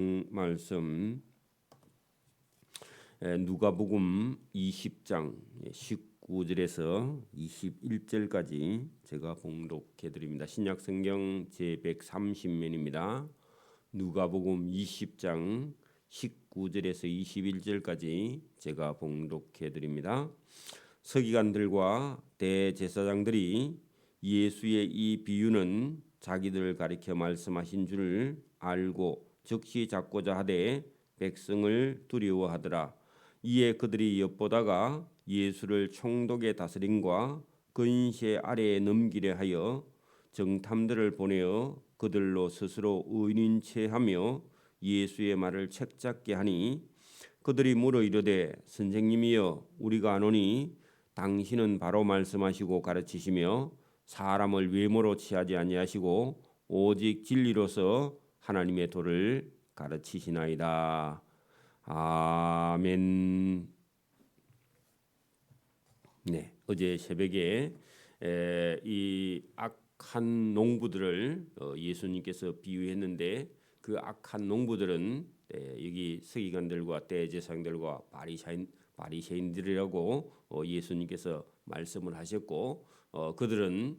말씀 누가복음 20장 19절에서 21절까지 제가 봉독해 드립니다. 신약성경 제130면입니다. 누가복음 20장 19절에서 21절까지 제가 봉독해 드립니다. 서기관들과 대제사장들이 예수의 이 비유는 자기들을 가리켜 말씀하신 줄 알고 즉시 잡고자 하되 백성을 두려워하더라. 이에 그들이 엿보다가 예수를 총독의 다스림과 근세 아래에 넘기려 하여 정탐들을 보내어 그들로 스스로 의인인 체하며 예수의 말을 책잡게 하니 그들이 물어 이르되 선생님이여 우리가 아노니 당신은 바로 말씀하시고 가르치시며 사람을 외모로 취하지 아니하시고 오직 진리로서 하나님의 도를 가르치시나이다. 아멘. 네, 어제 새벽에 이 악한 농부들을 예수님께서 비유했는데 그 악한 농부들은 여기 서기관들과 대제사장들과 바리새인들이라고 예수님께서 말씀을 하셨고 그들은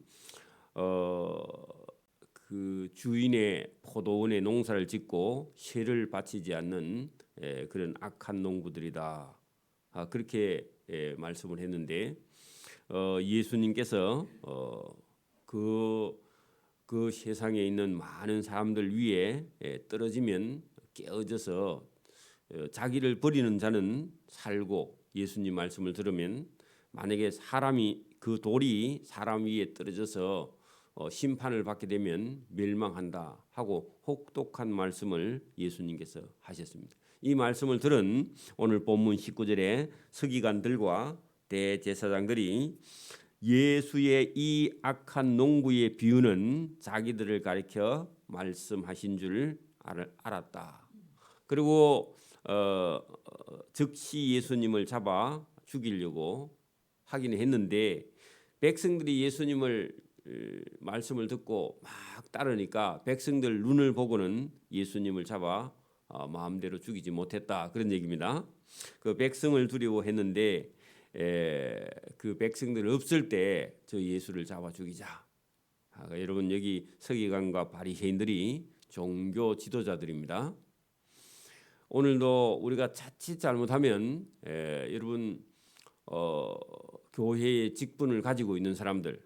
그 주인의 포도원에 농사를 짓고 세를 바치지 않는 그런 악한 농부들이다. 그렇게 말씀을 했는데 예수님께서 그 세상에 있는 많은 사람들 위에 떨어지면 깨어져서 자기를 버리는 자는 살고 예수님 말씀을 들으면 만약에 사람이 그 돌이 사람 위에 떨어져서 심판을 받게 되면 멸망한다 하고 혹독한 말씀을 예수님께서 하셨습니다. 이 말씀을 들은 오늘 본문 19절에 서기관들과 대제사장들이 예수의 이 악한 농부의 비유는 자기들을 가리켜 말씀하신 줄 알았다. 그리고 즉시 예수님을 잡아 죽이려고 하긴 했는데 백성들이 예수님을 말씀을 듣고 막 따르니까 백성들 눈을 보고는 예수님을 잡아 마음대로 죽이지 못했다 그런 얘기입니다. 그 백성을 두려워했는데 그 백성들 없을 때 저 예수를 잡아 죽이자. 여러분 여기 서기관과 바리새인들이 종교 지도자들입니다. 오늘도 우리가 자칫 잘못하면 여러분 교회의 직분을 가지고 있는 사람들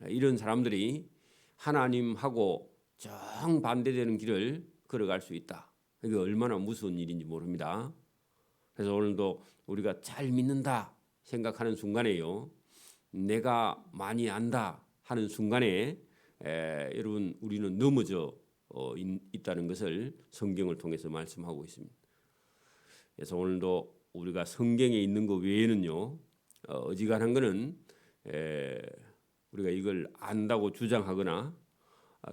이런 사람들이 하나님하고 정반대되는 길을 걸어갈 수 있다. 이게 얼마나 무서운 일인지 모릅니다. 그래서 오늘도 우리가 잘 믿는다 생각하는 순간에요. 내가 많이 안다 하는 순간에 여러분 우리는 넘어져 있다는 것을 성경을 통해서 말씀하고 있습니다. 그래서 오늘도 우리가 성경에 있는 것 외에는요. 어지간한 거는 우리가 이걸 안다고 주장하거나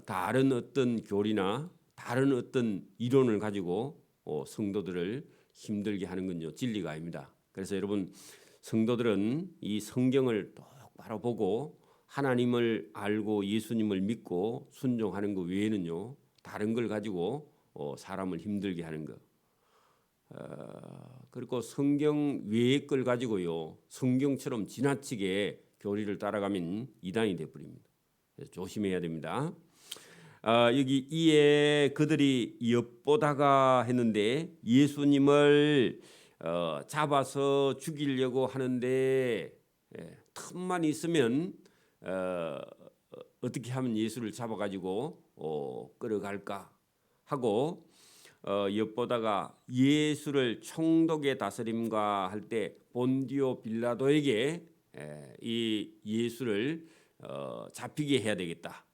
다른 어떤 교리나 다른 어떤 이론을 가지고 성도들을 힘들게 하는 건요 진리가 아닙니다. 그래서 여러분 성도들은 이 성경을 똑바로 보고 하나님을 알고 예수님을 믿고 순종하는 것 외에는요 다른 걸 가지고 사람을 힘들게 하는 것 그리고 성경 외의 걸 가지고요 성경처럼 지나치게 교리를 따라가면 이단이 되어버립니다. 그래서 조심해야 됩니다. 여기 이에 그들이 엿보다가 했는데 예수님을 잡아서 죽이려고 하는데 틈만 있으면 어떻게 하면 예수를 잡아가지고 끌어갈까 하고 엿보다가 예수를 총독의 다스림과 할 때 본디오 빌라도에게 이 예수를 잡히게 해야 되겠다.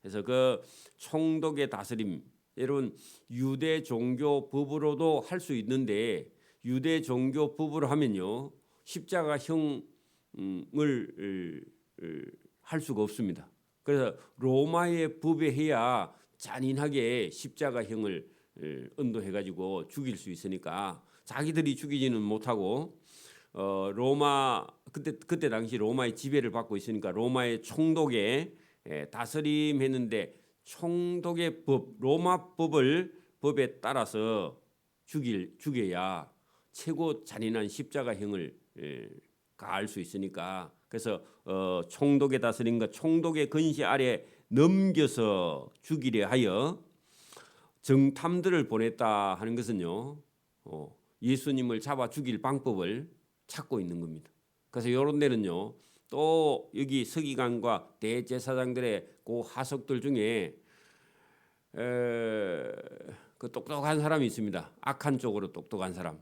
그래서 그 총독의 다스림 여러분 유대 종교 법으로도 할 수 있는데 유대 종교 법으로 하면요 십자가형을 할 수가 없습니다. 그래서 로마의 법에 해야 잔인하게 십자가형을 언도해가지고 죽일 수 있으니까 자기들이 죽이지는 못하고 로마 그때 당시 로마의 지배를 받고 있으니까 로마의 총독에 다스림했는데 총독의 법 로마 법을 법에 따라서 죽여야 최고 잔인한 십자가형을 가할 수 있으니까, 그래서 총독의 다스림과 총독의 건시 아래 넘겨서 죽이려 하여 정탐들을 보냈다 하는 것은요, 예수님을 잡아 죽일 방법을 찾고 있는 겁니다. 그래서 이런 데는요, 또 여기 서기관과 대제사장들의 그 하석들 중에 그 똑똑한 사람이 있습니다. 악한 쪽으로 똑똑한 사람.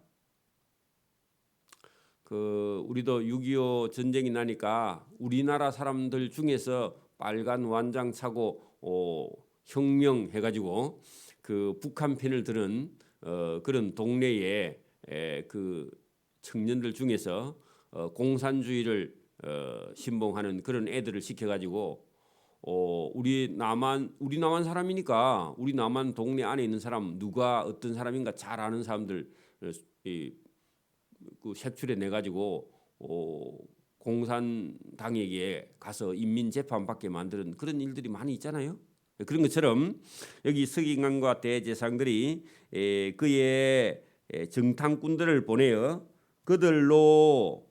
그 우리도 6.25 전쟁이 나니까 우리나라 사람들 중에서 빨간 완장 차고 혁명해가지고 그 북한 편을 들은 그런 동네에 그 청년들 중에서 공산주의를 신봉하는 그런 애들을 시켜가지고 우리 남한 사람이니까 우리 남한 동네 안에 있는 사람 누가 어떤 사람인가 잘 아는 사람들 그 색출해 내 가지고 공산당에게 가서 인민 재판 받게 만드는 그런 일들이 많이 있잖아요. 그런 것처럼 여기 서기관과 대제사장들이 그의 정탐꾼들을 보내어 그들로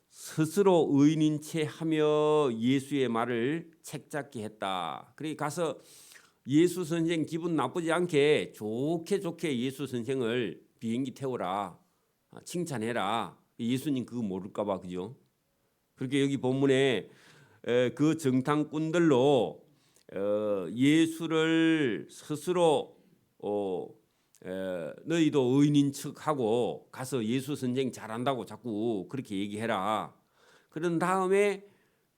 스스로 의인인 채 하며 예수의 말을 책잡게 했다. 그러니 가서 예수 선생 기분 나쁘지 않게 좋게 예수 선생을 비행기 태워라, 칭찬해라. 예수님 그거 모를까 봐, 그죠? 그렇게 여기 본문에 그 정탐꾼들로 예수를 스스로 너희도 의인인 척하고 가서 예수 선생 잘한다고 자꾸 그렇게 얘기해라. 그런 다음에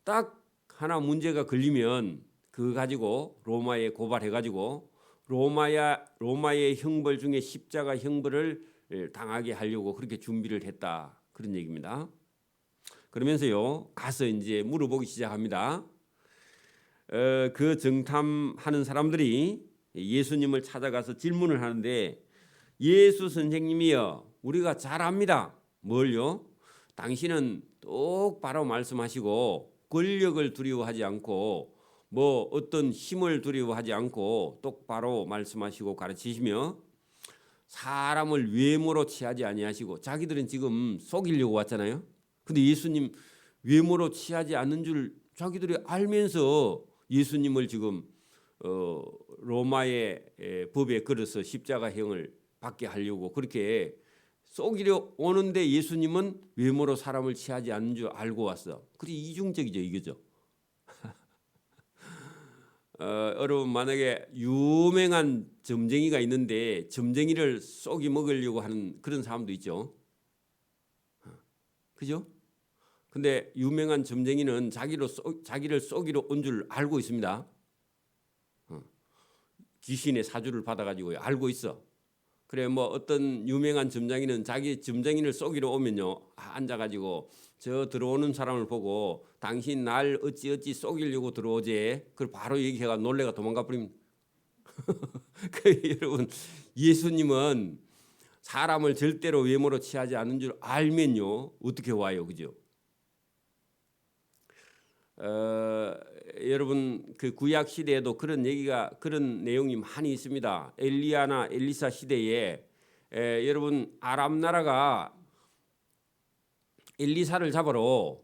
딱 하나 문제가 걸리면 그거 가지고 로마에 고발해가지고 로마의 형벌 중에 십자가 형벌을 당하게 하려고 그렇게 준비를 했다, 그런 얘기입니다. 그러면서요 가서 이제 물어보기 시작합니다. 그 정탐하는 사람들이 예수님을 찾아가서 질문을 하는데, 예수 선생님이여, 우리가 잘 압니다. 뭘요? 당신은 똑바로 말씀하시고 권력을 두려워하지 않고 뭐 어떤 힘을 두려워하지 않고 똑바로 말씀하시고 가르치시며 사람을 외모로 취하지 아니하시고, 자기들은 지금 속이려고 왔잖아요. 근데 예수님 외모로 취하지 않는 줄 자기들이 알면서 예수님을 지금 로마의 법에 걸어서 십자가형을 받게 하려고 그렇게 속이려 오는데, 예수님은 외모로 사람을 취하지 않는 줄 알고 왔어. 그게 이중적이죠, 이거죠. 여러분 만약에 유명한 점쟁이가 있는데 점쟁이를 쏙이 먹으려고 하는 그런 사람도 있죠. 그죠? 근데 유명한 점쟁이는 자기를 쏘기로 온 줄 알고 있습니다. 귀신의 사주를 받아가지고 알고 있어. 그래 뭐 어떤 유명한 점쟁이는 자기 점쟁이를 쏘기로 오면요 앉아가지고 저 들어오는 사람을 보고 당신 날 어찌 쏘기려고 들어오지? 그걸 바로 얘기해가 놀래가 도망가 버립니다. 여러분 예수님은 사람을 절대로 외모로 취하지 않는 줄 알면요 어떻게 와요, 그죠? 여러분 그 구약 시대에도 그런 얘기가 그런 내용이 많이 있습니다. 엘리야나 엘리사 시대에 여러분 아람 나라가 엘리사를 잡으러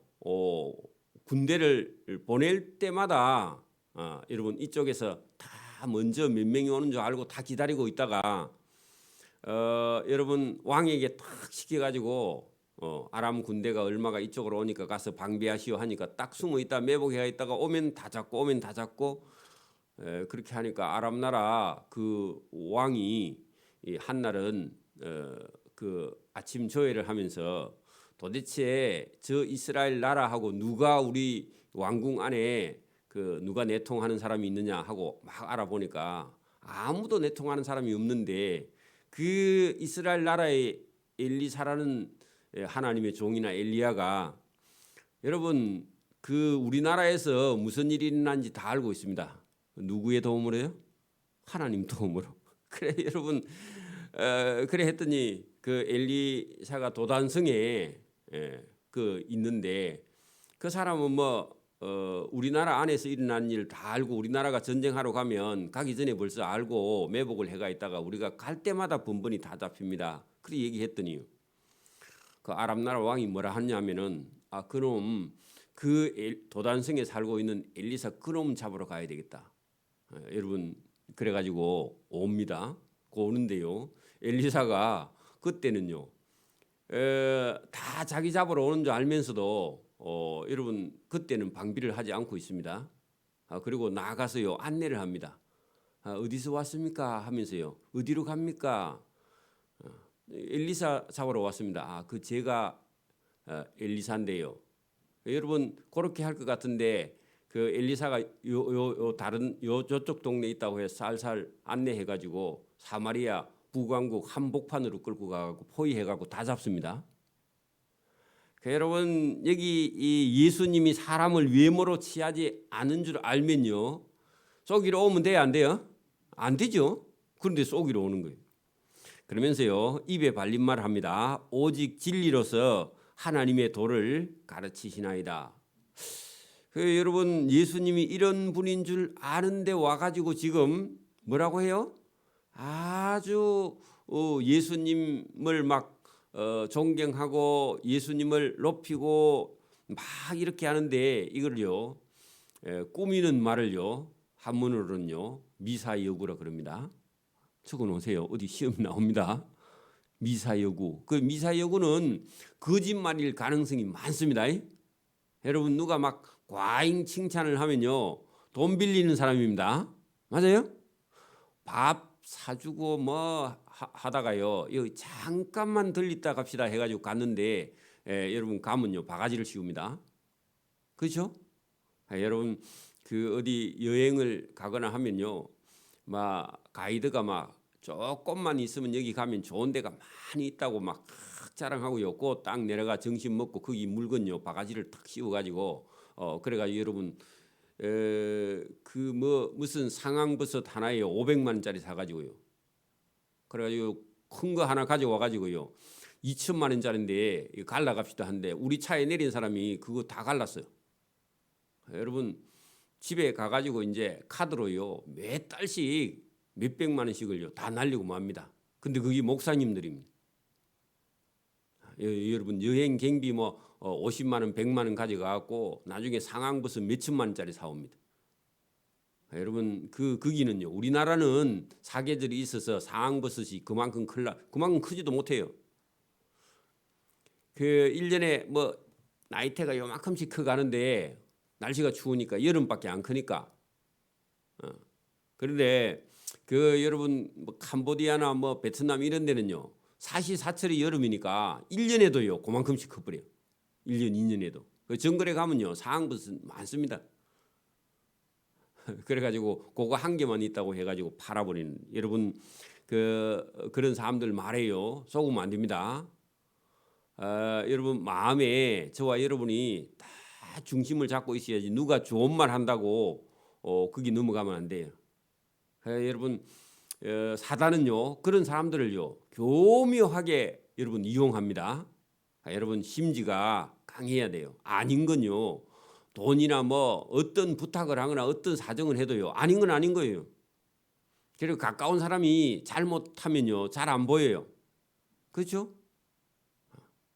군대를 보낼 때마다 여러분 이쪽에서 다 먼저 몇 명이 오는 줄 알고 다 기다리고 있다가 여러분 왕에게 탁 시켜가지고 아람 군대가 얼마가 이쪽으로 오니까 가서 방비하시오 하니까 딱 숨어 있다 매복해 있다가 오면 다 잡고 그렇게 하니까 아람 나라 그 왕이 한 날은 그 아침 조회를 하면서 도대체 저 이스라엘 나라하고 누가 우리 왕궁 안에 그 누가 내통하는 사람이 있느냐 하고 막 알아보니까 아무도 내통하는 사람이 없는데, 그 이스라엘 나라의 엘리사라는 하나님의 종이나 엘리야가 여러분 그 우리나라에서 무슨 일이 일어난지 다 알고 있습니다. 누구의 도움으로요? 하나님 도움으로. 그래 여러분 그래 했더니 그 엘리사가 도단성에 그 있는데, 그 사람은 뭐 우리나라 안에서 일어난 일 다 알고 우리나라가 전쟁하러 가면 가기 전에 벌써 알고 매복을 해가 있다가 우리가 갈 때마다 번번이 다 잡힙니다. 그렇게 얘기했더니 그 아랍나라 왕이 뭐라 하냐면은 그놈 도단성에 살고 있는 엘리사 그놈 잡으러 가야 되겠다. 여러분 그래가지고 옵니다. 오는데요. 엘리사가 그때는요. 다 자기 잡으러 오는 줄 알면서도 여러분 그때는 방비를 하지 않고 있습니다. 그리고 나가서요 안내를 합니다. 어디서 왔습니까? 하면서요. 어디로 갑니까? 엘리사 잡으러 왔습니다. 그 제가 엘리사인데요. 여러분 그렇게 할 것 같은데 그 엘리사가 다른 저쪽 동네에 있다고 해서 살살 안내해가지고 사마리아 북왕국 한복판으로 끌고 가고 포위해가고 다 잡습니다. 여러분 여기 이 예수님이 사람을 외모로 취하지 않은 줄 알면요 쏘기로 오면 돼요 안 돼요? 안 되죠. 그런데 쏘기로 오는 거예요. 그러면서요 입에 발린 말 합니다. 오직 진리로서 하나님의 도를 가르치시나이다. 여러분 예수님이 이런 분인 줄 아는데 와가지고 지금 뭐라고 해요? 아주 예수님을 막 존경하고 예수님을 높이고 막 이렇게 하는데 이걸요 꾸미는 말을요 한문으로는요 미사여구라 그럽니다. 적어놓으세요. 어디 시험 나옵니다. 미사여구. 그 미사여구는 거짓말일 가능성이 많습니다. 여러분 누가 막 과잉 칭찬을 하면요 돈 빌리는 사람입니다. 맞아요? 밥 사주고 뭐 하다가요 여기 잠깐만 들리다 갑시다 해가지고 갔는데 여러분 가면요 바가지를 씌웁니다. 그렇죠? 여러분 그 어디 여행을 가거나 하면요 막 가이드가 막 조금만 있으면 여기 가면 좋은 데가 많이 있다고 막 자랑하고요. 그 딱 내려가 점심 먹고 거기 물건요 바가지를 탁 씌워가지고 그래가지고 여러분 그 뭐 무슨 상황버섯 하나에 500만 원짜리 사가지고요. 그래가지고 큰 거 하나 가져와가지고요 2천만 원짜리인데 갈라갑시다 한데 우리 차에 내린 사람이 그거 다 갈랐어요. 여러분 집에 가가지고 이제 카드로요 몇 달씩 몇백만 원씩을요 다 날리고 맙니다. 근데 그게 목사님들입니다. 여러분 여행 경비 뭐 50만 원, 100만 원 가져가고 나중에 상황버섯 몇천만 원짜리 사옵니다. 여러분 거기는요 우리나라는 사계절이 있어서 상황버섯이 그만큼 크지도 못해요. 그 1년에 뭐 나이테가 요만큼씩 커가는데 날씨가 추우니까 여름밖에 안 크니까 그런데 그 여러분 뭐 캄보디아나 뭐 베트남 이런 데는요 사시사철이 여름이니까 1년에도요 그만큼씩 커버려요. 1년 2년에도 그 정글에 가면요 상황버섯 많습니다. 그래가지고 그거 한 개만 있다고 해가지고 팔아버리는 여러분 그런 사람들 말해요 속으면 안 됩니다. 여러분 마음에 저와 여러분이 다 중심을 잡고 있어야지 누가 좋은 말 한다고 거기 넘어가면 안 돼요. 여러분 사단은요 그런 사람들을요 교묘하게 여러분 이용합니다. 여러분 심지가 강해야 돼요. 아닌 건요 돈이나 뭐 어떤 부탁을 하거나 어떤 사정을 해도요 아닌 건 아닌 거예요. 그리고 가까운 사람이 잘못하면요 잘 안 보여요. 그렇죠?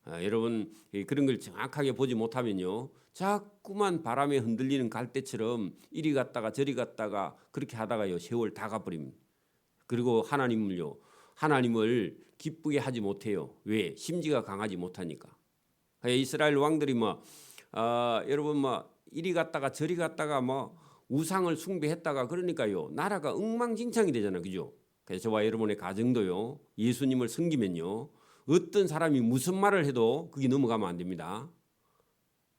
여러분 그런 걸 정확하게 보지 못하면요 자꾸만 바람에 흔들리는 갈대처럼 이리 갔다가 저리 갔다가 그렇게 하다가요 세월 다 가버립니다. 그리고 하나님을 기쁘게 하지 못해요. 왜? 심지가 강하지 못하니까. 이스라엘 왕들이 여러분 이리 갔다가 저리 갔다가 우상을 숭배했다가 그러니까요 나라가 엉망진창이 되잖아요. 그죠? 그래서 저와 여러분의 가정도요 예수님을 섬기면요 어떤 사람이 무슨 말을 해도 그게 넘어가면 안 됩니다.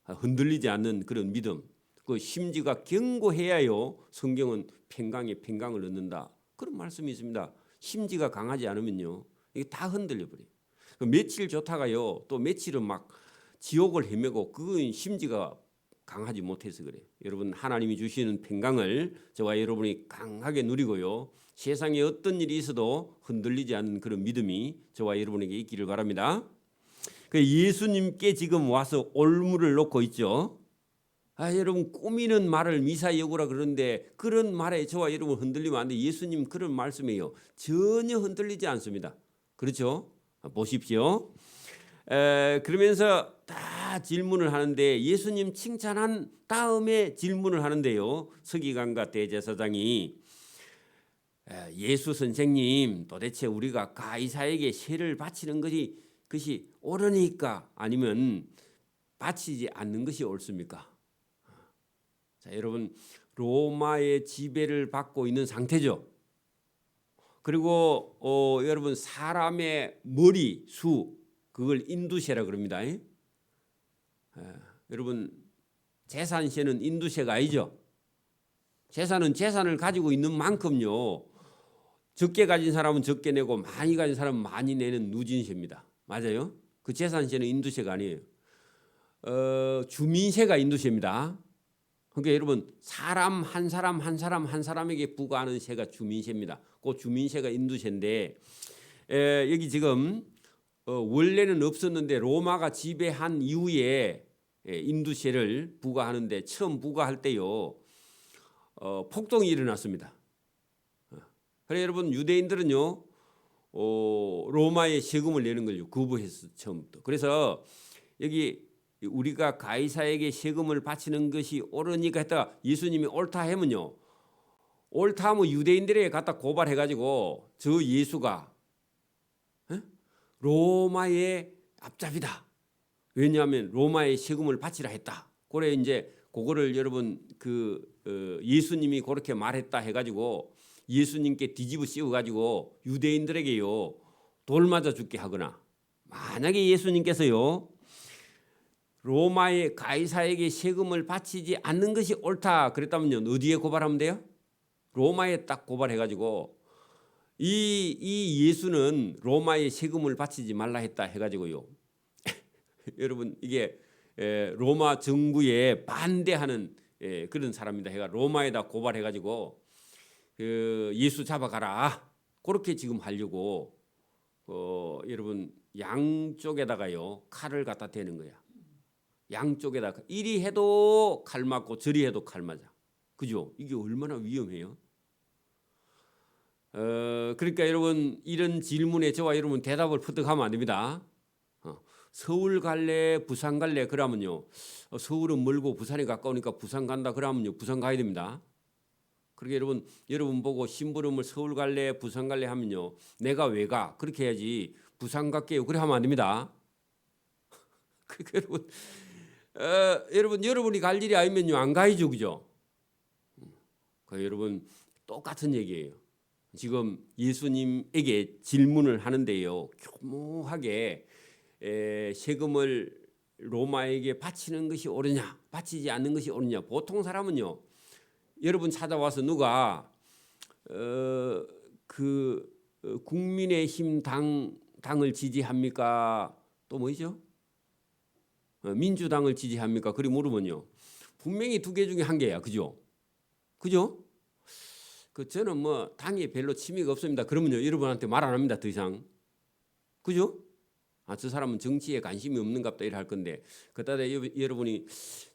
흔들리지 않는 그런 믿음, 그 심지가 견고해야요 성경은 평강을 얻는다 그런 말씀이 있습니다. 심지가 강하지 않으면요 이게 다 흔들려 버려요. 며칠 좋다가요 또 며칠은 막 지옥을 헤매고 그건 심지가 강하지 못해서 그래요. 여러분 하나님이 주시는 평강을 저와 여러분이 강하게 누리고요 세상에 어떤 일이 있어도 흔들리지 않는 그런 믿음이 저와 여러분에게 있기를 바랍니다. 그 예수님께 지금 와서 올무를 놓고 있죠. 여러분 꾸미는 말을 미사 여구라 그러는데 그런 말에 저와 여러분 흔들리면 안 돼. 예수님 그런 말씀이에요. 전혀 흔들리지 않습니다. 그렇죠? 보십시오. 그러면서 다 질문을 하는데 예수님 칭찬한 다음에 질문을 하는데요. 서기관과 대제사장이 예수 선생님 도대체 우리가 가이사에게 세를 바치는 것이 옳으니까 아니면 바치지 않는 것이 옳습니까? 자, 여러분 로마의 지배를 받고 있는 상태죠. 그리고 여러분 사람의 머리 수 그걸 인두세라 그럽니다. 여러분 재산세는 인두세가 아니죠. 재산은 재산을 가지고 있는 만큼요. 적게 가진 사람은 적게 내고 많이 가진 사람은 많이 내는 누진세입니다. 맞아요? 그 재산세는 인두세가 아니에요. 주민세가 인두세입니다. 그러니까 여러분 사람 한 사람에게 부과하는 세가 주민세입니다. 그 주민세가 인두세인데 여기 지금 원래는 없었는데 로마가 지배한 이후에 인두세를 부과하는데 처음 부과할 때요 폭동이 일어났습니다. 그래 여러분 유대인들은요 로마의 세금을 내는 걸 거부했어 처음부터. 그래서 여기 우리가 가이사에게 세금을 바치는 것이 옳으니까 했다가 예수님이 옳다 하면요 옳다 하면 유대인들에게 갖다 고발해가지고 저 예수가 로마의 앞잡이다. 왜냐하면 로마의 세금을 바치라 했다. 그래 이제 그거를 여러분 예수님이 그렇게 말했다 해가지고 예수님께 뒤집어 씌워가지고 유대인들에게요 돌 맞아 죽게 하거나 만약에 예수님께서요 로마의 가이사에게 세금을 바치지 않는 것이 옳다 그랬다면요 어디에 고발하면 돼요? 로마에 딱 고발해가지고 이 예수는 로마의 세금을 바치지 말라 했다 해가지고요 여러분 이게 로마 정부에 반대하는 그런 사람이다 해가 로마에다 고발해가지고 예수 잡아가라 그렇게 지금 하려고 여러분 양쪽에다가요 칼을 갖다 대는 거야. 양쪽에다가 이리 해도 칼 맞고 저리 해도 칼 맞아. 그죠? 이게 얼마나 위험해요. 그러니까 여러분 이런 질문에 저와 여러분 대답을 푸득하면 안 됩니다. 서울 갈래 부산 갈래 그러면요 서울은 멀고 부산이 가까우니까 부산 간다 그러면요 부산 가야 됩니다. 그러니까 여러분 보고 심부름을 서울 갈래 부산 갈래 하면요 내가 왜 가? 그렇게 해야지 부산 갈게요 그래 하면 안 됩니다. 그러니까 여러분이 갈 일이 아니면요 안 가야죠 그죠? 그러니까 여러분 똑같은 얘기예요. 지금 예수님에게 질문을 하는데요 교묘하게 세금을 로마에게 바치는 것이 옳으냐 바치지 않는 것이 옳으냐. 보통 사람은요 여러분 찾아와서 누가 국민의힘 당을 지지합니까? 또 뭐죠? 민주당을 지지합니까? 그리 물으면요 분명히 두 개 중에 한 개야. 그죠? 저는 뭐 당에 별로 취미가 없습니다. 그러면요 여러분한테 말 안 합니다. 더 이상. 그죠? 저 사람은 정치에 관심이 없는갑다 이래 할 건데 그다음에 여러분이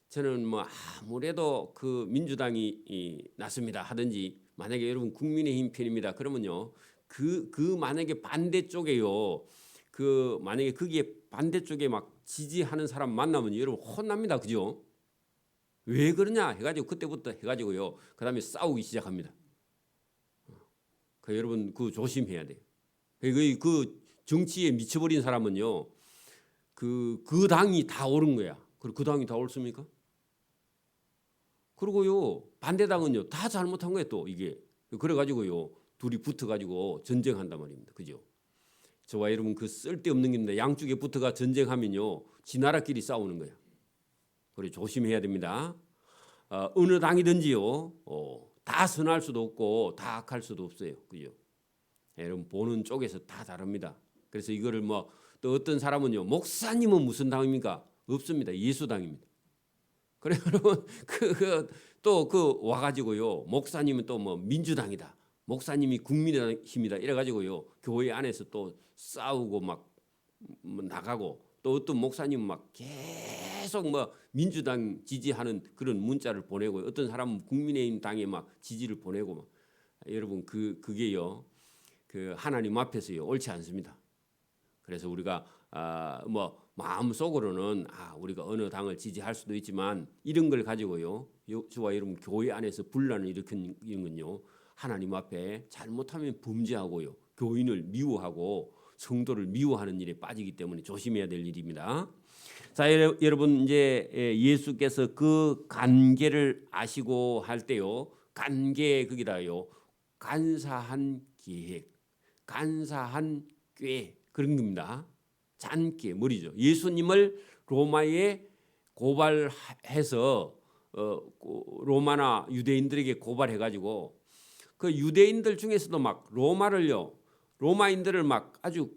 저는 뭐 아무래도 그 민주당이 낫습니다 하든지 만약에 여러분 국민의힘 편입니다. 그러면요 그 만약에 반대쪽에요 만약에 거기에 반대쪽에 막 지지하는 사람 만나면 여러분 혼납니다. 그죠? 왜 그러냐 해가지고 그때부터 해가지고요 그다음에 싸우기 시작합니다. 여러분 조심해야 돼요. 그 정치에 미쳐버린 사람은요 그 당이 다 옳은 거야. 그리고 그 당이 다 옳습니까? 그리고요 반대당은요 다 잘못한 거예요. 또 이게 그래가지고요 둘이 붙어가지고 전쟁한단 말입니다. 그죠? 저와 여러분 쓸데없는 겁니다. 양쪽에 붙어가 전쟁하면요 지 나라끼리 싸우는 거야. 그래 조심해야 됩니다. 어느 당이든지요 다 선할 수도 없고 다 악할 수도 없어요. 그죠? 여러분 보는 쪽에서 다 다릅니다. 그래서 이거를 또 어떤 사람은요 목사님은 무슨 당입니까? 없습니다. 예수당입니다. 그래 여러분 또 와가지고요 목사님은 또 민주당이다. 목사님이 국민의힘이다. 이래가지고요 교회 안에서 또 싸우고 막 나가고 또 어떤 목사님은 막 계속 뭐 민주당 지지하는 그런 문자를 보내고 어떤 사람은 국민의힘 당에 막 지지를 보내고 막. 여러분 그게요 그 하나님 앞에서요 옳지 않습니다. 그래서 우리가 뭐 마음속으로는 우리가 어느 당을 지지할 수도 있지만 이런 걸 가지고요 저와 여러분 교회 안에서 분란을 일으키는 건요 하나님 앞에 잘못하면 범죄하고요 교인을 미워하고 성도를 미워하는 일에 빠지기 때문에 조심해야 될 일입니다. 자, 여러분 이제 예수께서 그 관계를 아시고 할 때요 관계 거기다요 간사한 계획, 간사한 꾀 그런 겁니다. 잔꾀 머리죠. 예수님을 로마에 고발해서 로마나 유대인들에게 고발해가지고 그 유대인들 중에서도 막 로마인들을 막 아주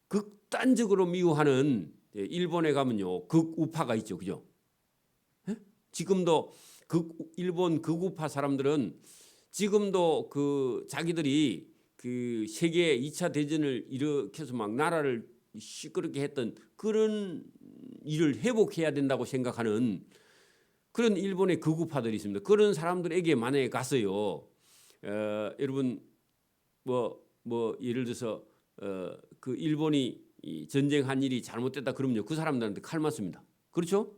극단적으로 미워하는 일본에 가면요 극우파가 있죠, 그죠? 지금도 일본 극우파 사람들은 지금도 그 자기들이 그 세계 2차 대전을 일으켜서 막 나라를 시끄럽게 했던 그런 일을 회복해야 된다고 생각하는 그런 일본의 극우파들이 있습니다. 그런 사람들에게 만약에 갔어요. 여러분 뭐 예를 들어서 그 일본이 전쟁한 일이 잘못됐다 그러면요 그 사람들한테 칼 맞습니다. 그렇죠?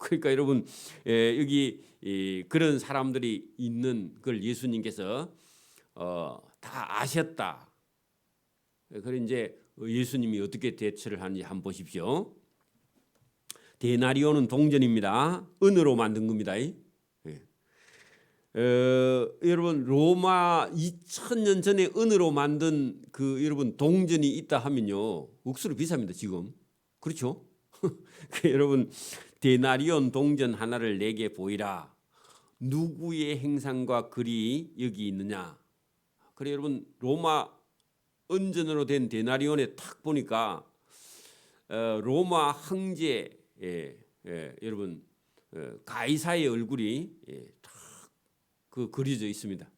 그러니까 여러분 여기 그런 사람들이 있는 걸 예수님께서 다 아셨다. 그래 이제 예수님이 어떻게 대처를 하는지 한번 보십시오. 데나리오는 동전입니다. 은으로 만든 겁니다. 여러분 로마 2000년 전에 은으로 만든 그 여러분 동전이 있다 하면요 억수로 비쌉니다 지금. 그렇죠? 여러분 데나리온 동전 하나를 내게 보이라. 누구의 행상과 글이 여기 있느냐. 그래 여러분 로마 은전으로 된 데나리온에 탁 보니까 로마 황제 여러분 가이사의 얼굴이 탁 그 그려져 있습니다.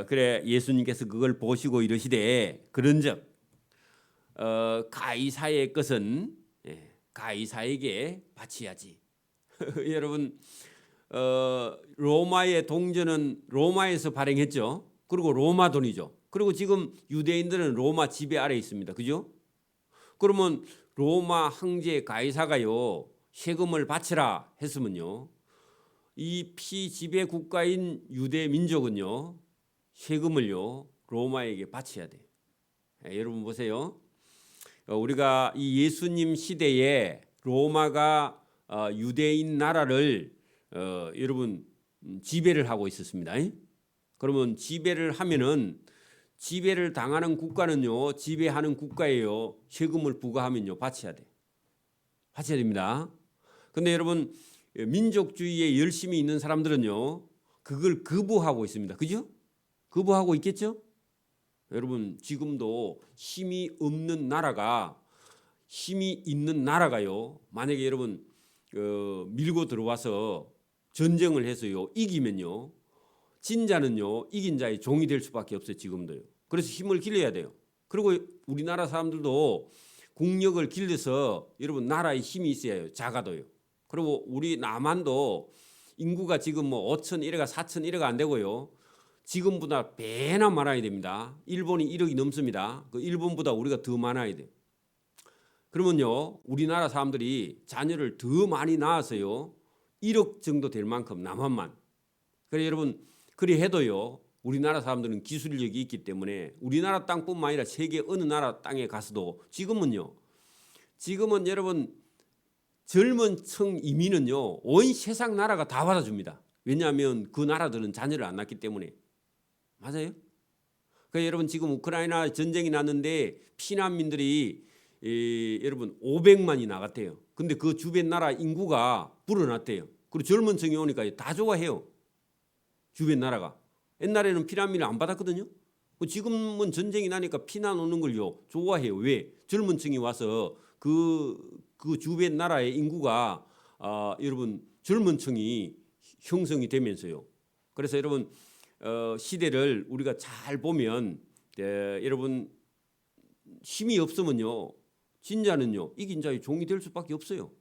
그래 예수님께서 그걸 보시고 이르시되 그런즉 가이사의 것은 가이사에게 바치야지. 여러분 로마의 동전은 로마에서 발행했죠. 그리고 로마 돈이죠. 그리고 지금 유대인들은 로마 지배 아래 있습니다. 그죠? 그러면 로마 황제 가이사가요 세금을 바치라 했으면요 이 피지배 국가인 유대 민족은요 세금을요 로마에게 바쳐야 돼요. 여러분 보세요. 우리가 이 예수님 시대에 로마가 유대인 나라를 여러분 지배를 하고 있었습니다. 그러면 지배를 하면은 지배를 당하는 국가는요 지배하는 국가에요 세금을 부과하면요 바쳐야 돼. 바쳐야 됩니다. 근데 여러분 민족주의에 열심히 있는 사람들은요 그걸 거부하고 있습니다. 그죠? 거부하고 있겠죠? 여러분 지금도 힘이 없는 나라가 힘이 있는 나라가요 만약에 여러분 밀고 들어와서 전쟁을 해서요 이기면요 진자는요 이긴 자의 종이 될 수밖에 없어요. 지금도요. 그래서 힘을 길러야 돼요. 그리고 우리나라 사람들도 국력을 길러서 여러분 나라에 힘이 있어야 해요. 작아도요. 그리고 우리 남한도 인구가 지금 뭐 5천 1회가 4천 1회가 안 되고요. 지금보다 배나 많아야 됩니다. 일본이 1억이 넘습니다. 그 일본보다 우리가 더 많아야 돼요. 그러면요 우리나라 사람들이 자녀를 더 많이 낳아서요 1억 정도 될 만큼 남한만. 그래 여러분 그리 해도요 우리나라 사람들은 기술력이 있기 때문에 우리나라 땅뿐만 아니라 세계 어느 나라 땅에 가서도 지금은 여러분 젊은 층 이민은요 온 세상 나라가 다 받아줍니다. 왜냐하면 그 나라들은 자녀를 안 낳기 때문에. 맞아요? 그러니까 여러분 지금 우크라이나 전쟁이 났는데 피난민들이 여러분 500만이 나갔대요. 근데 그 주변 나라 인구가 불어났대요. 그리고 젊은 층이 오니까 다 좋아해요. 주변 나라가. 옛날에는 피난민을 안 받았거든요. 지금은 전쟁이 나니까 피난 오는 걸요 좋아해요. 왜? 젊은 층이 와서 그 주변 나라의 인구가 여러분 젊은 층이 형성이 되면서요. 그래서 여러분 시대를 우리가 잘 보면 여러분 힘이 없으면요, 진자는요 이긴 자의 종이 될 수밖에 없어요.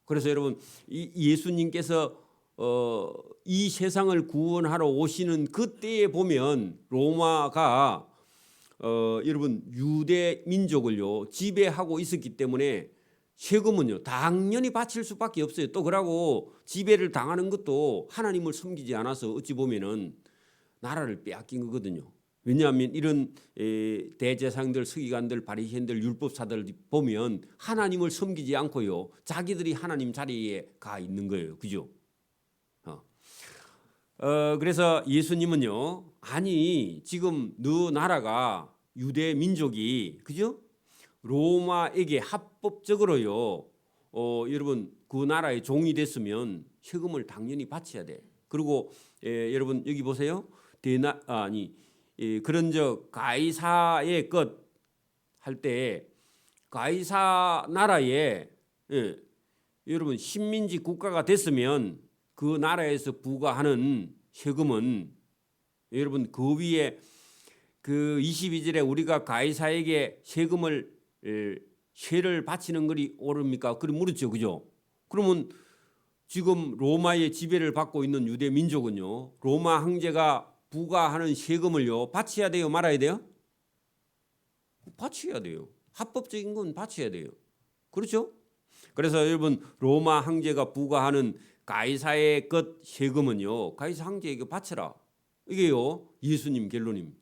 그래서 여러분 예수님께서 이 세상을 구원하러 오시는 그때에 보면 로마가 여러분 유대 민족을요 지배하고 있었기 때문에 세금은요 당연히 바칠 수밖에 없어요. 또 그러고 지배를 당하는 것도 하나님을 섬기지 않아서 어찌 보면은 나라를 빼앗긴 거거든요. 왜냐하면 이런 대제사장들, 서기관들, 바리새인들, 율법사들 보면 하나님을 섬기지 않고요 자기들이 하나님 자리에 가 있는 거예요. 그죠? 그래서 예수님은요, 아니 지금 너 나라가 유대 민족이 그죠? 로마에게 합법적으로요, 여러분 그 나라의 종이 됐으면 세금을 당연히 바쳐야 돼. 그리고 여러분 여기 보세요. 그런즉 가이사의 것 할 때 가이사 나라에 여러분 식민지 국가가 됐으면 그 나라에서 부과하는 세금은 여러분 그 위에 그 22절에 우리가 가이사에게 세를 바치는 것이 옳습니까? 그럼 물었죠, 그죠? 그러면 지금 로마의 지배를 받고 있는 유대 민족은요, 로마 황제가 부과하는 세금을요 바쳐야 돼요, 말아야 돼요? 바쳐야 돼요. 합법적인 건 바쳐야 돼요. 그렇죠? 그래서 여러분 로마 황제가 부과하는 가이사의 것 세금은요 가이사 황제에게 바쳐라. 이게요 예수님 결론입니다.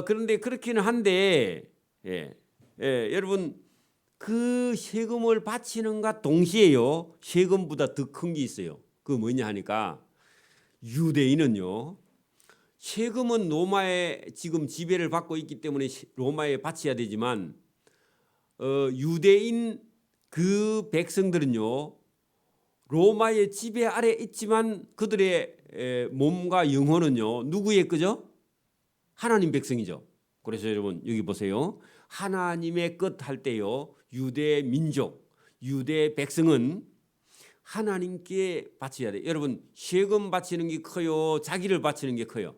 그런데 그렇기는 한데 여러분 그 세금을 바치는가 동시에요 세금보다 더 큰 게 있어요. 그 뭐냐 하니까 유대인은요 세금은 로마의 지금 지배를 받고 있기 때문에 로마에 바쳐야 되지만 유대인 그 백성들은요 로마의 지배 아래 있지만 그들의 몸과 영혼은요 누구의 거죠? 하나님 백성이죠. 그래서 여러분 여기 보세요. 하나님의 것 할 때요 유대 민족, 유대 백성은 하나님께 바쳐야 돼. 여러분 세금 바치는 게 커요? 자기를 바치는 게 커요?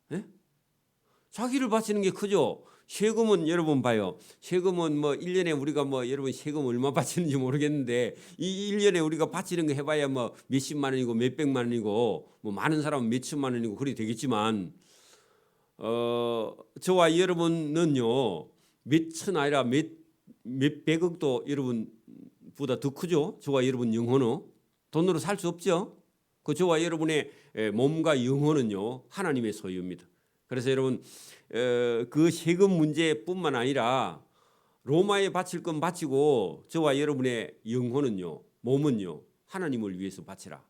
네? 자기를 바치는 게 크죠. 세금은 여러분 봐요. 세금은 뭐 1년에 우리가 뭐 여러분 세금 얼마 바치는지 모르겠는데 이 1년에 우리가 바치는 거 해봐야 뭐 몇십만 원이고 몇백만 원이고 뭐 많은 사람은 몇천만 원이고 그리 되겠지만 저와 여러분은요 몇천 아니라 몇백억도 여러분보다 더 크죠. 저와 여러분 영혼은 돈으로 살 수 없죠. 그 저와 여러분의 몸과 영혼은요 하나님의 소유입니다. 그래서 여러분 그 세금 문제뿐만 아니라 로마에 바칠 건 바치고 저와 여러분의 영혼은요 몸은요 하나님을 위해서 바치라.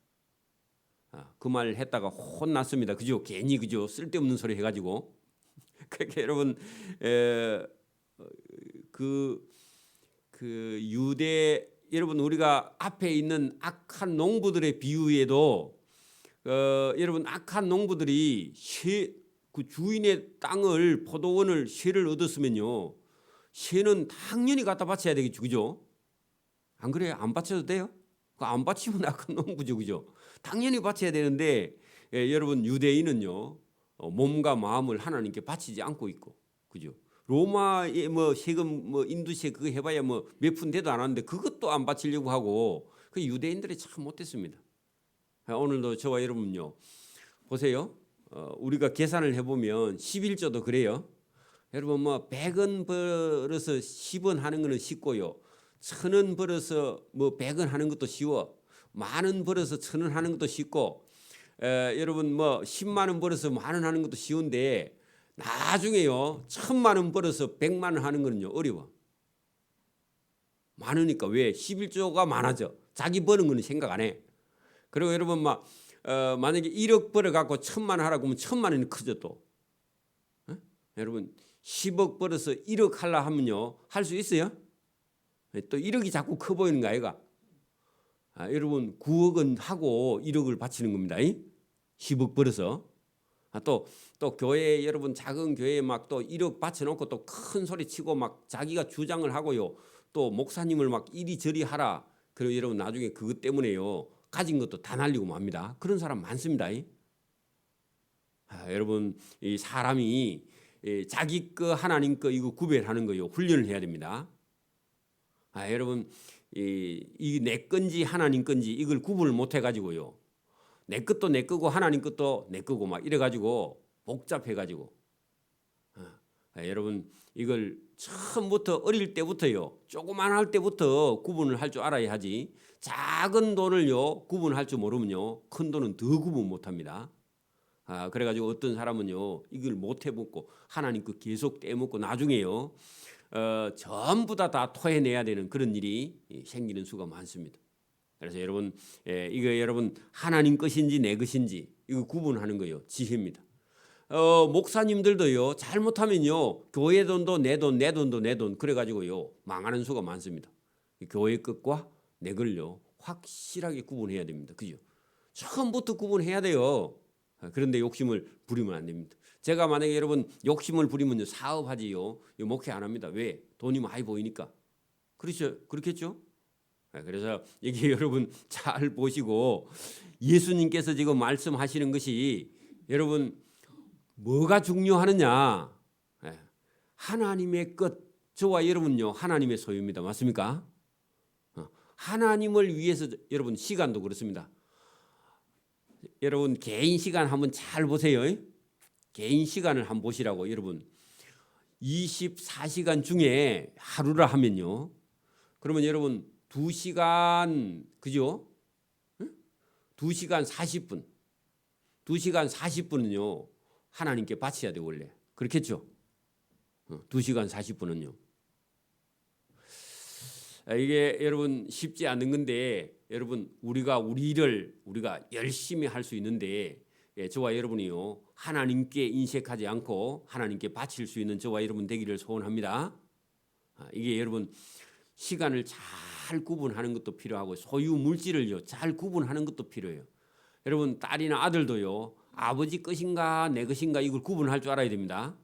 그 말 했다가 혼났습니다. 그죠? 괜히 그죠? 쓸데없는 소리 해가지고. 그러니까 여러분 그 유대 여러분 우리가 앞에 있는 악한 농부들의 비유에도 여러분 악한 농부들이 그 주인의 땅을 포도원을 세를 얻었으면요 세는 당연히 갖다 바쳐야 되겠죠, 그죠? 안 그래요? 안 바쳐도 돼요? 안 바치면 악한 농부죠, 그죠? 당연히 바쳐야 되는데 여러분 유대인은요 몸과 마음을 하나님께 바치지 않고 있고, 그죠? 로마에 뭐 세금 뭐 인두세 그거 해봐야 뭐 몇 푼 대도 안 하는데 그것도 안 바치려고 하고 그 유대인들이 참 못됐습니다. 오늘도 저와 여러분요 보세요. 우리가 계산을 해보면 11조도 그래요. 여러분 뭐 100원 벌어서 10원 하는 거는 쉽고요. 1000원 벌어서 뭐 100원 하는 것도 쉬워. 만원 벌어서 1000원 하는 것도 쉽고 여러분 뭐 10만 원 벌어서 만원 하는 것도 쉬운데 나중에요 1000만 원 벌어서 100만 원 하는 거는요 어려워. 많으니까. 왜? 11조가 많아져. 자기 버는 거는 생각 안 해. 그리고 여러분 막 만약에 1억 벌어 갖고 1000만 원 하라고 하면 1000만 원이 크죠 또. 여러분 10억 벌어서 1억 하려 하면요 할 수 있어요? 또 1억이 자꾸 커 보이는 거 아이가? 여러분 9억은 하고 1억을 바치는 겁니다. 10억 벌어서. 또 교회 여러분 작은 교회에 막 또 1억 바쳐놓고 또 큰 소리 치고 막 자기가 주장을 하고요. 또 목사님을 막 이리저리 하라. 그리고 여러분 나중에 그것 때문에요 가진 것도 다 날리고 맙니다. 그런 사람 많습니다. 여러분 이 사람이 자기 거 하나님 거 이거 구별하는 거요 훈련을 해야 됩니다. 여러분 이 내 건지 하나님 건지 이걸 구분을 못 해가지고요. 내 것도 내 거고 하나님 것도 내 거고 막 이래가지고 복잡해가지고 여러분 이걸 처음부터 어릴 때부터요 조그만할 때부터 구분을 할 줄 알아야 하지. 작은 돈을요 구분할 줄 모르면요 큰 돈은 더 구분 못합니다. 그래가지고 어떤 사람은요 이걸 못 해먹고 하나님 거 계속 떼먹고 나중에요 전부 다 토해내야 되는 그런 일이 생기는 수가 많습니다. 그래서 여러분 이거 여러분 하나님 것인지 내 것인지 이거 구분하는 거요 지혜입니다. 목사님들도요 잘못하면요 교회 돈도 내 돈, 내 돈도 내 돈 그래가지고요 망하는 수가 많습니다. 교회 것과 내 걸요 확실하게 구분해야 됩니다. 그죠? 처음부터 구분해야 돼요. 그런데 욕심을 부리면 안 됩니다. 제가 만약에 여러분 욕심을 부리면요 사업하지요 목회 안 합니다. 왜? 돈이 많이 보이니까. 그렇죠? 그렇겠죠? 그래서 이게 여러분 잘 보시고 예수님께서 지금 말씀하시는 것이 여러분 뭐가 중요하느냐? 하나님의 것. 저와 여러분요 하나님의 소유입니다. 맞습니까? 하나님을 위해서 여러분 시간도 그렇습니다. 여러분 개인 시간 한번 잘 보세요. 개인 시간을 한번 보시라고 여러분 24시간 중에 하루라 하면요. 그러면 여러분 2시간 그죠? 2시간 40분. 2시간 40분은요. 하나님께 바쳐야 돼 원래. 그렇겠죠? 2시간 40분은요. 이게 여러분 쉽지 않은 건데 여러분 우리가 우리 일을 우리가 열심히 할 수 있는데 저와 여러분이요 하나님께 인색하지 않고 하나님께 바칠 수 있는 저와 여러분 되기를 소원합니다. 이게 여러분 시간을 잘 구분하는 것도 필요하고 소유 물질을요 잘 구분하는 것도 필요해요. 여러분 딸이나 아들도요 아버지 것인가 내 것인가 이걸 구분할 줄 알아야 됩니다.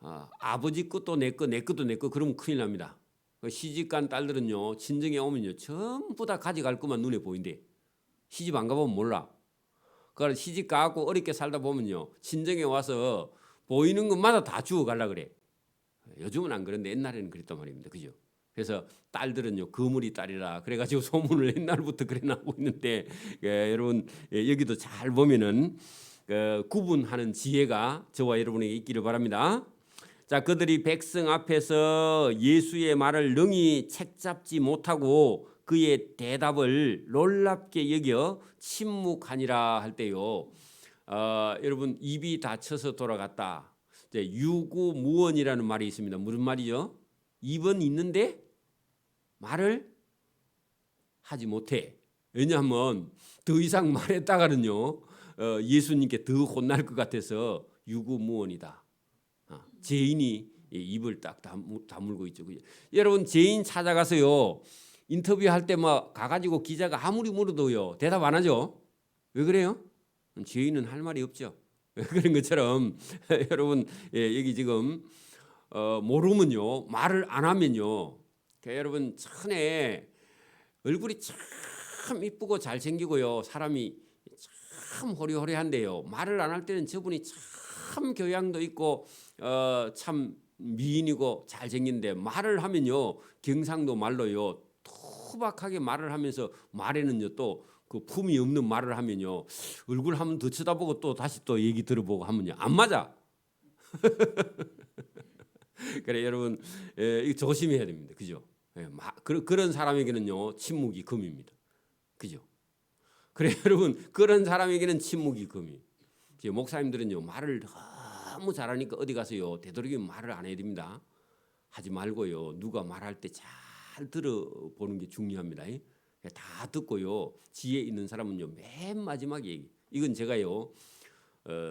아버지 것도 내 거, 내 것도 내 거 그러면 큰일 납니다. 시집간 딸들은요 친정에 오면요 전부 다 가져갈 것만 눈에 보인대. 시집 안 가보면 몰라. 그걸 시집 가고 어렵게 살다 보면요 친정에 와서 보이는 것마다 다 주워 가려 그래. 요즘은 안 그런데 옛날에는 그랬단 말입니다. 그죠? 그래서 딸들은요 거물이 딸이라 그래가지고 소문을 옛날부터 그래 나오고 있는데 여러분 여기도 잘 보면은 구분하는 지혜가 저와 여러분에게 있기를 바랍니다. 자, 그들이 백성 앞에서 예수의 말을 능히 책잡지 못하고 그의 대답을 놀랍게 여겨 침묵하니라 할 때요. 여러분 입이 다쳐서 돌아갔다. 유구무원이라는 말이 있습니다. 무슨 말이죠? 입은 있는데 말을 하지 못해. 왜냐하면 더 이상 말했다가는요 예수님께 더 혼날 것 같아서 유구무원이다. 죄인이 입을 딱 다물고 있죠. 여러분 죄인 찾아가서요 인터뷰할 때 막 가가지고 기자가 아무리 물어도요 대답 안 하죠. 왜 그래요? 죄인은 할 말이 없죠. 그런 것처럼 여러분 여기 지금 모르면요 말을 안 하면요 여러분 천에 얼굴이 참 이쁘고 잘생기고요 사람이 참 호리호리한데요 말을 안 할 때는 저분이 참 교양도 있고 참 미인이고 잘생긴데 말을 하면요 경상도 말로요 투박하게 말을 하면서 말에는요 또 그 품이 없는 말을 하면요 얼굴 한번 더 쳐다보고 또 다시 또 얘기 들어보고 하면요 안 맞아. 그래 여러분 이거 조심해야 됩니다. 그죠? 그런 사람에게는요 침묵이 금입니다. 그죠? 그래 여러분 그런 사람에게는 침묵이 금이. 목사님들은요 말을 너무 잘하니까 어디 가서요 되도록이면 말을 안 해야 됩니다. 하지 말고요 누가 말할 때 잘 들어보는 게 중요합니다. 다 듣고요 지혜 있는 사람은요 맨 마지막에 얘기. 이건 제가요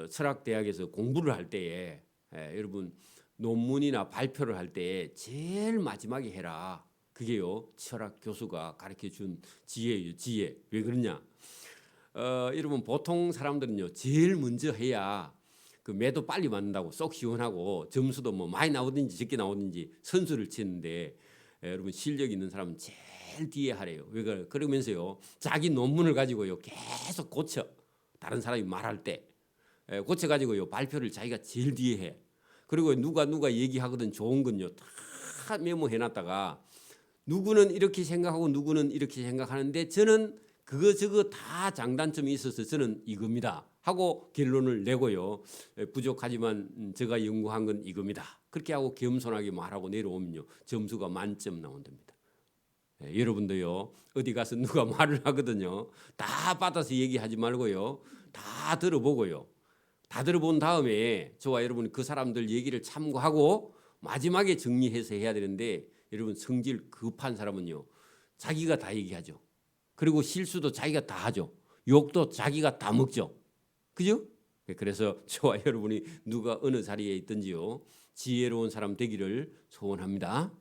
철학대학에서 공부를 할 때에 여러분 논문이나 발표를 할 때 제일 마지막에 해라. 그게요 철학 교수가 가르쳐준 지혜예요. 지혜. 왜 그러냐? 여러분 보통 사람들은요 제일 먼저 해야 그 매도 빨리 맞는다고 쏙 시원하고 점수도 뭐 많이 나오든지 적게 나오든지 선수를 치는데 여러분 실력 있는 사람은 제일 뒤에 하래요. 왜 그러면서요 자기 논문을 가지고요 계속 고쳐. 다른 사람이 말할 때 고쳐가지고요 발표를 자기가 제일 뒤에 해. 그리고 누가 얘기하거든 좋은 건요 다 메모해놨다가 누구는 이렇게 생각하고 누구는 이렇게 생각하는데 저는 그거 저거 다 장단점이 있어서 저는 이겁니다 하고 결론을 내고요. 부족하지만 제가 연구한 건 이겁니다. 그렇게 하고 겸손하게 말하고 내려오면요 점수가 만점 나온답니다. 여러분도요 어디 가서 누가 말을 하거든요 다 받아서 얘기하지 말고요 다 들어보고요 다 들어본 다음에 저와 여러분이 그 사람들 얘기를 참고하고 마지막에 정리해서 해야 되는데 여러분 성질 급한 사람은요 자기가 다 얘기하죠. 그리고 실수도 자기가 다 하죠. 욕도 자기가 다 먹죠. 그죠? 그래서 저와 여러분이 누가 어느 자리에 있든지요 지혜로운 사람 되기를 소원합니다.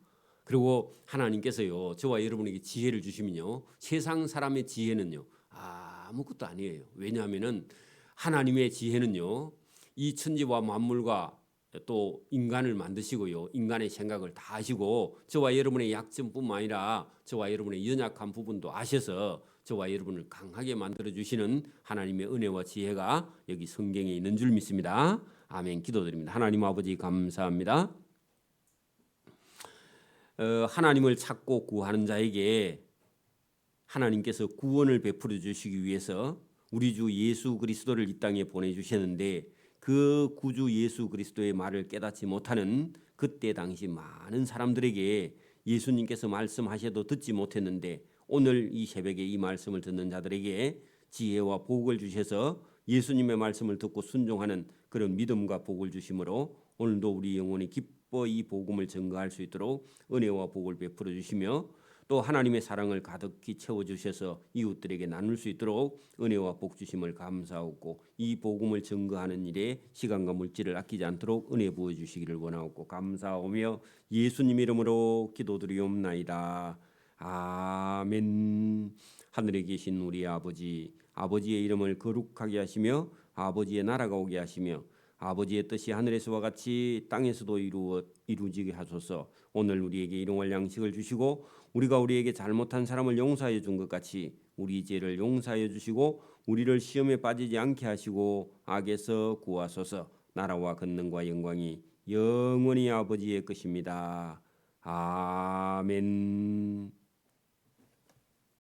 그리고 하나님께서요 저와 여러분에게 지혜를 주시면요 세상 사람의 지혜는요 아무것도 아니에요. 왜냐하면은 하나님의 지혜는요 이 천지와 만물과 또 인간을 만드시고요 인간의 생각을 다 아시고 저와 여러분의 약점뿐만 아니라 저와 여러분의 연약한 부분도 아셔서 저와 여러분을 강하게 만들어 주시는 하나님의 은혜와 지혜가 여기 성경에 있는 줄 믿습니다. 아멘. 기도드립니다. 하나님 아버지 감사합니다. 하나님을 찾고 구하는 자에게 하나님께서 구원을 베풀어 주시기 위해서 우리 주 예수 그리스도를 이 땅에 보내주셨는데 그 구주 예수 그리스도의 말을 깨닫지 못하는 그때 당시 많은 사람들에게 예수님께서 말씀하셔도 듣지 못했는데 오늘 이 새벽에 이 말씀을 듣는 자들에게 지혜와 복을 주셔서 예수님의 말씀을 듣고 순종하는 그런 믿음과 복을 주심으로 오늘도 우리 영혼이 기뻐 이 복음을 전가할 수 있도록 은혜와 복을 베풀어 주시며 또 하나님의 사랑을 가득히 채워주셔서 이웃들에게 나눌 수 있도록 은혜와 복 주심을 감사하고 이 복음을 증거하는 일에 시간과 물질을 아끼지 않도록 은혜 부어주시기를 원하고 감사하며 예수님 이름으로 기도드리옵나이다. 아멘. 하늘에 계신 우리 아버지, 아버지의 이름을 거룩하게 하시며 아버지의 나라가 오게 하시며 아버지의 뜻이 하늘에서와 같이 땅에서도 이루어지게 하소서. 오늘 우리에게 일용할 양식을 주시고 우리가 우리에게 잘못한 사람을 용서하여 준 것 같이 우리 죄를 용서하여 주시고 우리를 시험에 빠지지 않게 하시고 악에서 구하소서. 나라와 권능과 영광이 영원히 아버지의 것입니다. 아멘.